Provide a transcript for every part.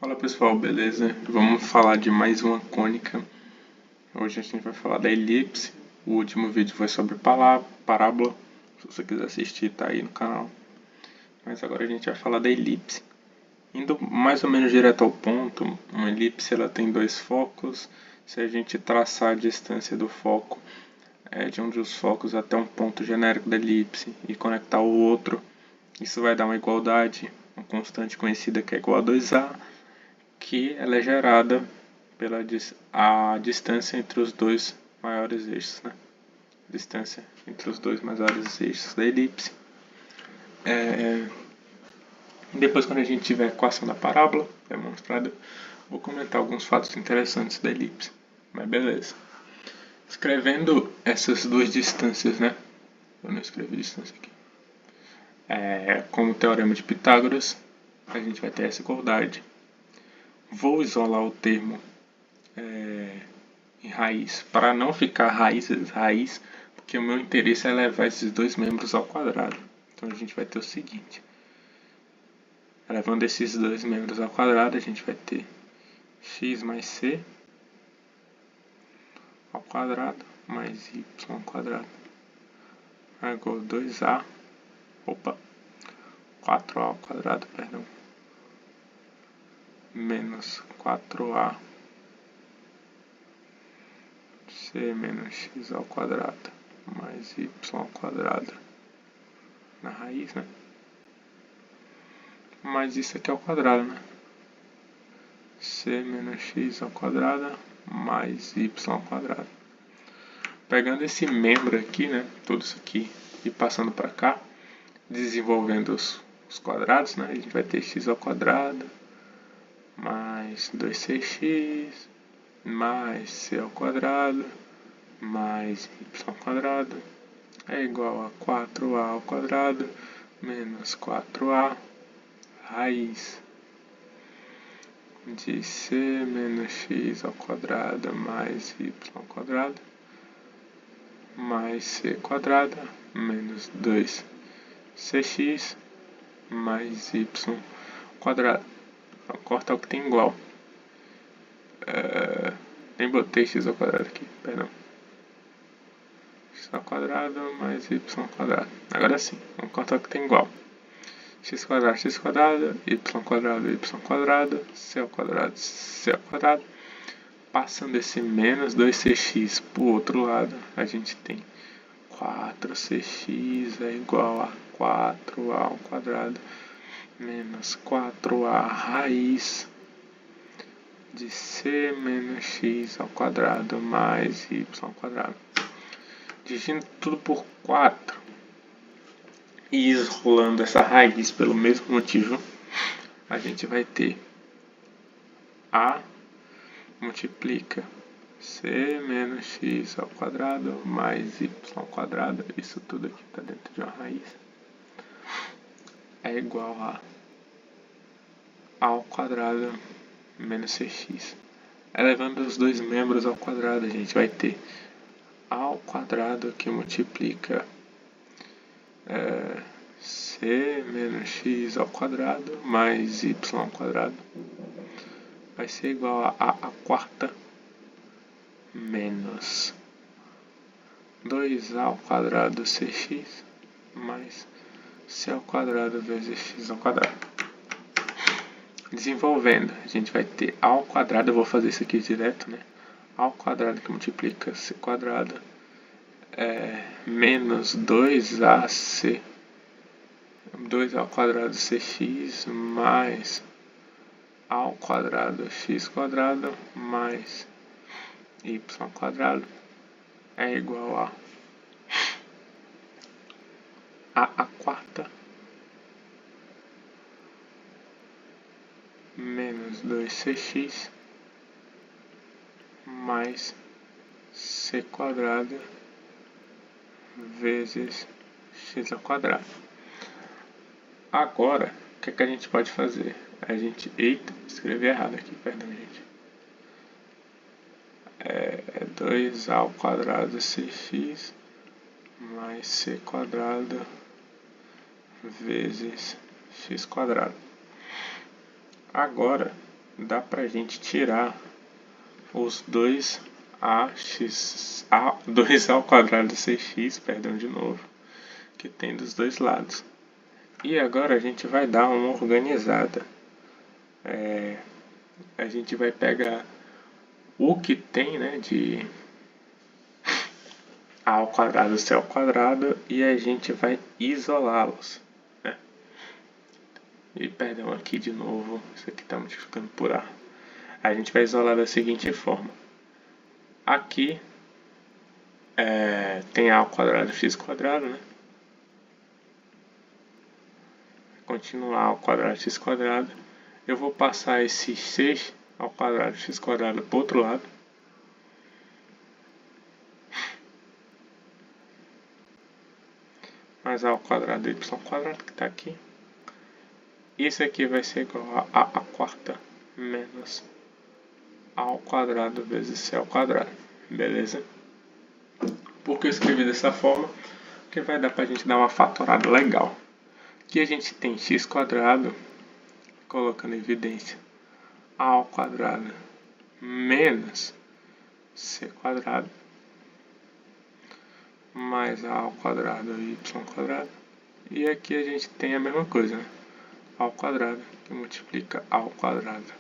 Fala pessoal, beleza? Vamos falar de mais uma cônica. Hoje a gente vai falar da elipse. O último vídeo foi sobre parábola. Se você quiser assistir, tá aí no canal. Mas agora a gente vai falar da elipse. Indo mais ou menos direto ao ponto, uma elipse ela tem dois focos. Se a gente traçar a distância do foco de um dos focos até um ponto genérico da elipse e conectar o outro, isso vai dar uma igualdade, uma constante conhecida que é igual a 2a, que ela é gerada pela a distância entre os dois maiores eixos, né? Distância entre os dois maiores eixos da elipse. Depois, quando a gente tiver a equação da parábola demonstrada, vou comentar alguns fatos interessantes da elipse. Mas beleza. Escrevendo essas duas distâncias, né? Eu não escrevi distância aqui. Como o teorema de Pitágoras, a gente vai ter essa igualdade. Vou isolar o termo em raiz para não ficar raiz, porque o meu interesse é levar esses dois membros ao quadrado. Então a gente vai ter o seguinte: levando esses dois membros ao quadrado, a gente vai ter x mais c ao quadrado mais y ao quadrado é igual a 2a, 4a ao quadrado, perdão, menos 4a c menos x ao quadrado mais y ao quadrado na raiz, né? Mas isso aqui é ao quadrado, né? C menos x ao quadrado mais y ao quadrado. Pegando esse membro aqui, né? Tudo isso aqui e passando para cá, desenvolvendo os quadrados, né? A gente vai ter x ao quadrado mais 2cx mais c ao quadrado mais y ao quadrado é igual a 4a ao quadrado menos 4a raiz de c menos x ao quadrado mais y ao quadrado mais c quadrado menos 2cx mais y quadrado. Então, corta o que tem igual. Nem botei x ao quadrado aqui, perdão. X ao quadrado mais y ao quadrado. Agora sim, vamos cortar o que tem igual. X quadrado, y quadrado, c ao quadrado, c ao quadrado. Passando esse menos 2cx para o outro lado, a gente tem 4cx é igual a 4a ao quadrado menos 4a raiz de c menos x ao quadrado mais y ao quadrado. Dividindo tudo por 4 e isolando essa raiz pelo mesmo motivo, a gente vai ter a multiplica c menos x ao quadrado mais y ao quadrado, isso tudo aqui está dentro de uma raiz, é igual a ao quadrado menos cx. Elevando os dois membros ao quadrado, a gente vai ter ao quadrado que multiplica c menos x ao quadrado mais y ao quadrado vai ser igual a quarta menos 2a ao quadrado cx mais c ao quadrado vezes x ao quadrado. Desenvolvendo, a gente vai ter a ao quadrado, eu vou fazer isso aqui direto, né? A ao quadrado que multiplica c quadrado menos 2ac 2 ao quadrado cx mais a ao quadrado x quadrado mais y ao quadrado é igual a quarta menos 2cx mais c quadrado vezes x ao quadrado. Agora, o que a gente pode fazer? Eita, escrevi errado aqui, perdão, gente. 2 ao quadrado cx mais c quadrado vezes x quadrado. Agora, dá pra gente tirar os 2 ao quadrado 6x, perdão de novo, que tem dos dois lados. E agora a gente vai dar uma organizada. A gente vai pegar o que tem, né, de a ao quadrado, c ao quadrado, e a gente vai isolá-los, né? E perdão aqui de novo, isso aqui está multiplicando por a. A gente vai isolar da seguinte forma. Aqui tem a ao quadrado x quadrado, né? Continuar ao quadrado x quadrado. Eu vou passar esse 6 ao quadrado x quadrado para o outro lado. Mais a ao quadrado y quadrado que está aqui. Isso aqui vai ser igual a a quarta menos a ao quadrado vezes c ao quadrado. Beleza? Por que eu escrevi dessa forma? Porque vai dar para a gente dar uma fatorada legal. Aqui a gente tem x quadrado, colocando em evidência a ao quadrado menos c quadrado mais a ao quadrado y quadrado. E aqui a gente tem a mesma coisa, né? A ao quadrado que multiplica a ao quadrado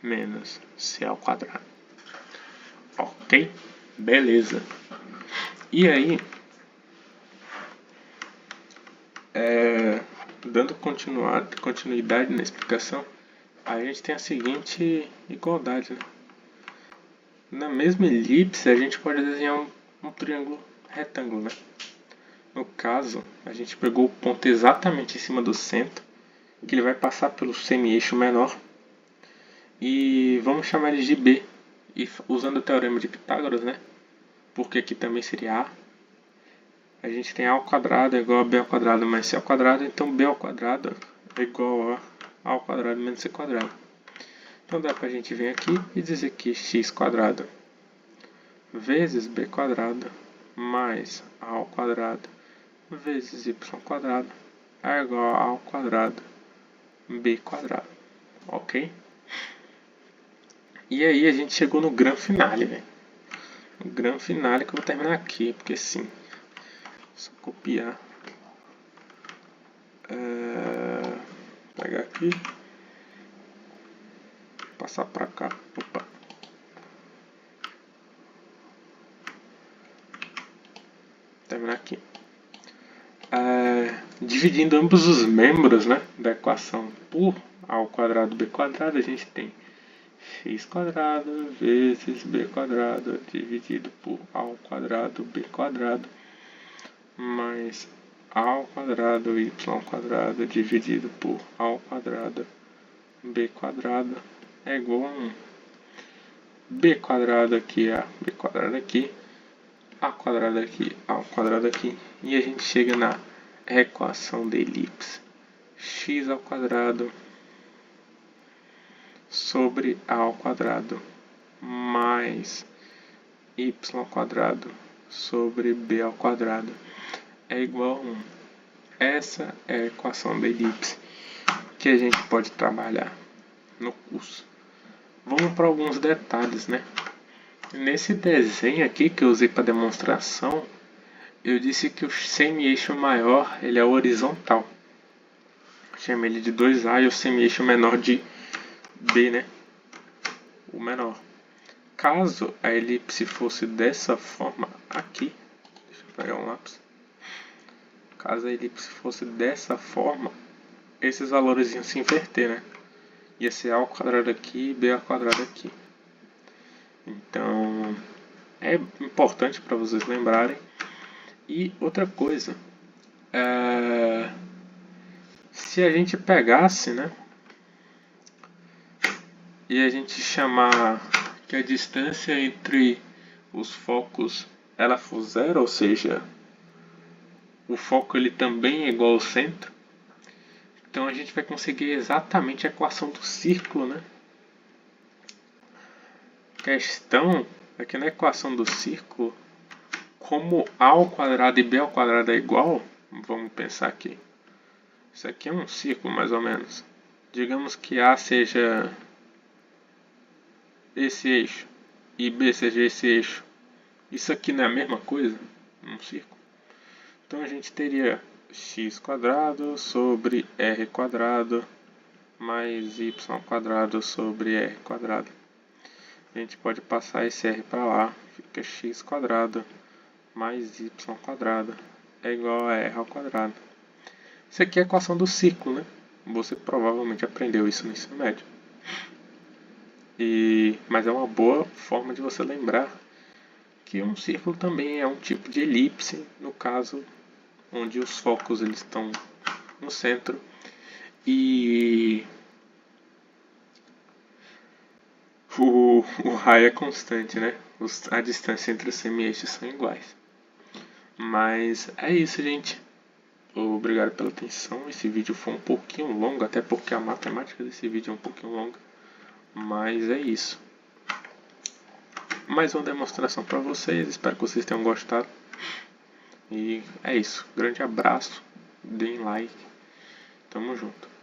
menos c ao quadrado. Ok? Beleza. E aí, dando continuidade na explicação, a gente tem a seguinte igualdade, né? Na mesma elipse, a gente pode desenhar um triângulo retângulo, né? No caso, a gente pegou o ponto exatamente em cima do centro, que ele vai passar pelo semi-eixo menor, e vamos chamar ele de B, e usando o teorema de Pitágoras, né? Porque aqui também seria a gente tem a ao quadrado é igual a b ao quadrado mais c ao quadrado, então b ao quadrado é igual a ao quadrado menos c quadrado. Então dá pra gente vir aqui e dizer que x quadrado vezes b quadrado mais a ao quadrado vezes y quadrado é igual a ao quadrado b quadrado. Ok? E aí a gente chegou no grande finale, velho. O grande finale que eu vou terminar aqui, porque sim. Só copiar. Pegar aqui. Passar pra cá. Opa. Terminar aqui. Dividindo ambos os membros, né, da equação por a ao quadrado b quadrado, a gente tem x quadrado vezes b quadrado dividido por a ao quadrado b quadrado mais a ao quadrado y quadrado dividido por a ao quadrado b quadrado é igual a 1. B quadrado aqui é b quadrado aqui, a quadrado aqui, a ao quadrado aqui, e a gente chega na equação da elipse x ao quadrado sobre a ao quadrado mais y ao quadrado sobre b ao quadrado é igual a 1. Essa é a equação da elipse que a gente pode trabalhar no curso. Vamos para alguns detalhes, né? Nesse desenho aqui que eu usei para demonstração, eu disse que o semi-eixo maior ele é horizontal. Chama ele de 2A e o semi-eixo menor de B, né? O menor. Caso a elipse fosse dessa forma aqui, deixa eu pegar um lápis. Caso a elipse fosse dessa forma, esses valores iam se inverter, né? Ia ser a ao quadrado aqui e b ao quadrado aqui. Então, é importante para vocês lembrarem. E outra coisa, se a gente pegasse, né, e a gente chamar que a distância entre os focos ela for zero, ou seja, o foco ele também é igual ao centro, então a gente vai conseguir exatamente a equação do círculo, né? A questão é que na equação do círculo, como a ao quadrado e b ao quadrado é igual, vamos pensar aqui. Isso aqui é um círculo mais ou menos. Digamos que a seja esse eixo e B seja esse eixo, isso aqui não é a mesma coisa? Um círculo. Então a gente teria x² sobre r² mais y² sobre r². A gente pode passar esse r para lá, fica x² mais y² é igual a r². Isso aqui é a equação do círculo, né? Você provavelmente aprendeu isso no ensino médio. Mas é uma boa forma de você lembrar que um círculo também é um tipo de elipse, no caso onde os focos eles estão no centro e o raio é constante, né? A distância entre os semi-eixos são iguais. Mas é isso, gente. Obrigado pela atenção. Esse vídeo foi um pouquinho longo, até porque a matemática desse vídeo é um pouquinho longa. Mas é isso. Mais uma demonstração para vocês. Espero que vocês tenham gostado. E é isso. Grande abraço. Deem like. Tamo junto.